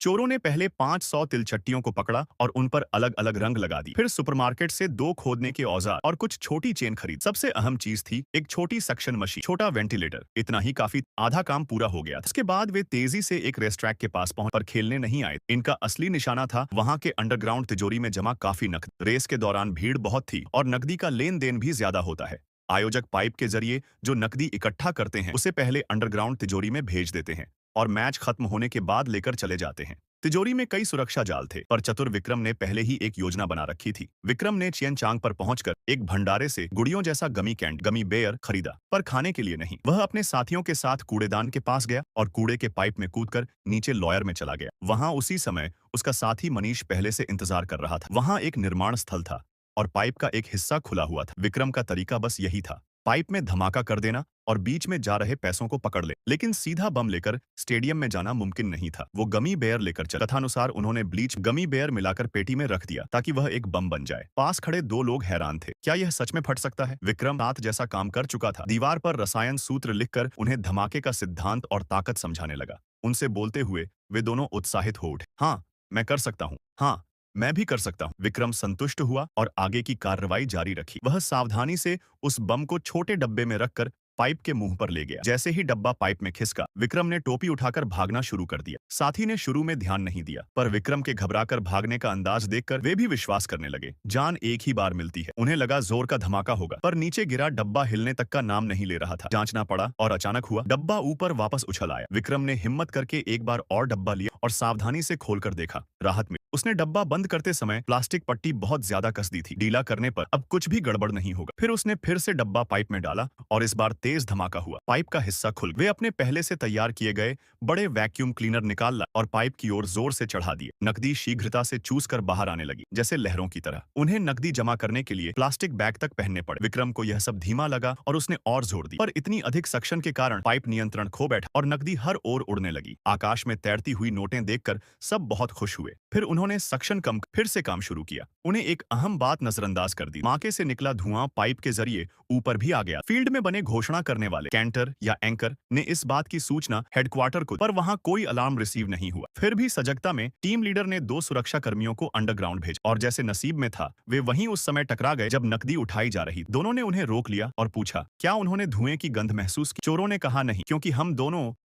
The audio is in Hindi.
चोरों ने पहले 500 तिलचट्टियों को पकड़ा और उन पर अलग अलग रंग लगा दी। फिर सुपरमार्केट से 2 खोदने के औजार और कुछ छोटी चेन खरीद। सबसे अहम चीज थी एक छोटी सक्शन मशीन, छोटा वेंटिलेटर। इतना ही काफी, आधा काम पूरा हो गया था। इसके बाद वे तेजी से एक रेस ट्रैक के पास पहुंच पर खेलने नहीं आए। इनका असली निशाना था वहां के अंडरग्राउंड तिजोरी में जमा काफी नकद। रेस के दौरान भीड़ बहुत थी और नकदी का लेन देन भी ज्यादा होता है। आयोजक पाइप के जरिए जो नकदी इकट्ठा करते हैं उसे पहले अंडरग्राउंड तिजोरी में भेज देते हैं और मैच खत्म होने के बाद लेकर चले जाते हैं। तिजोरी में कई सुरक्षा जाल थे, पर चतुर विक्रम ने पहले ही एक योजना बना रखी थी। विक्रम ने चियनचांग पर पहुंचकर एक भंडारे से गुड़ियों जैसा गमी बेयर खरीदा, पर खाने के लिए नहीं। वह अपने साथियों के साथ कूड़ेदान के पास गया और कूड़े के पाइप में कूदकर नीचे लॉयर में चला गया। वहां उसी समय उसका साथी मनीष पहले से इंतजार कर रहा था। वहां एक निर्माण स्थल था और पाइप का एक हिस्सा खुला हुआ था। विक्रम का तरीका बस यही था, पाइप में धमाका कर देना और बीच में जा रहे पैसों को पकड़ ले। लेकिन सीधा बम लेकर स्टेडियम में जाना मुमकिन नहीं था। वो गमी बेयर लेकर चला। कथानुसार उन्होंने ब्लीच गमी बेयर मिलाकर पेटी में रख दिया ताकि वह एक बम बन जाए। पास खड़े 2 लोग हैरान थे, क्या यह सच में फट सकता है? विक्रम रात जैसा काम कर चुका था। दीवार पर रसायन सूत्र लिखकर उन्हें धमाके का सिद्धांत और ताकत समझाने लगा। उनसे बोलते हुए वे दोनों उत्साहित हो उठे। हाँ, मैं कर सकता हूँ। हाँ, मैं भी कर सकता हूँ। विक्रम संतुष्ट हुआ और आगे की कार्रवाई जारी रखी। वह सावधानी से उस बम को छोटे डब्बे में रखकर पाइप के मुंह पर ले गया। जैसे ही डब्बा पाइप में खिसका, विक्रम ने टोपी उठाकर भागना शुरू कर दिया। साथी ने शुरू में ध्यान नहीं दिया, पर विक्रम के घबराकर भागने का अंदाज देखकर वे भी विश्वास करने लगे। जान एक ही बार मिलती है। उन्हें लगा जोर का धमाका होगा, पर नीचे गिरा डब्बा हिलने तक का नाम नहीं ले रहा था। जांचना पड़ा और अचानक हुआ, डब्बा ऊपर वापस उछल आया। विक्रम ने हिम्मत करके एक बार और डब्बा लिया और सावधानी से खोलकर देखा। राहत मिली। उसने डब्बा बंद करते समय प्लास्टिक पट्टी बहुत ज्यादा कस दी थी। ढीला करने पर अब कुछ भी गड़बड़ नहीं होगा। फिर उसने फिर से डब्बा पाइप में डाला और इस बार तेज धमाका हुआ। पाइप का हिस्सा खुल। वे अपने पहले से तैयार किए गए बड़े वैक्यूम क्लीनर निकाल ला और पाइप की ओर जोर से चढ़ा दिए। नकदी शीघ्रता से चूस कर बाहर आने लगी, जैसे लहरों की तरह। उन्हें नकदी जमा करने के लिए प्लास्टिक बैग तक पहनने पड़े। विक्रम को यह सब धीमा लगा और उसने और जोर दी, पर इतनी अधिक सक्शन के कारण पाइप नियंत्रण खो बैठा और नकदी हर ओर उड़ने लगी। आकाश में तैरती हुई नोटें देखकर सब बहुत खुश हुए। फिर उन्होंने सक्शन कम फिर से काम शुरू किया। उन्हें एक अहम बात नजरअंदाज कर दी। माके से निकला धुआं पाइप के जरिए ऊपर भी आ गया। फील्ड में बने घोषणा करने वाले कैंटर या एंकर ने इस बात की सूचना हेडक्वार्टर को, पर वहां कोई अलार्म रिसीव नहीं हुआ। फिर भी सजगता में टीम लीडर ने 2 सुरक्षा कर्मियों को अंडरग्राउंड भेजा और जैसे नसीब में था वे वहीं उस समय टकरा गए जब नकदी उठाई जा रही। दोनों ने उन्हें रोक लिया और पूछा, क्या उन्होंने धुएं की गंध महसूस की? चोरों ने कहा नहीं, क्योंकि हम दोनों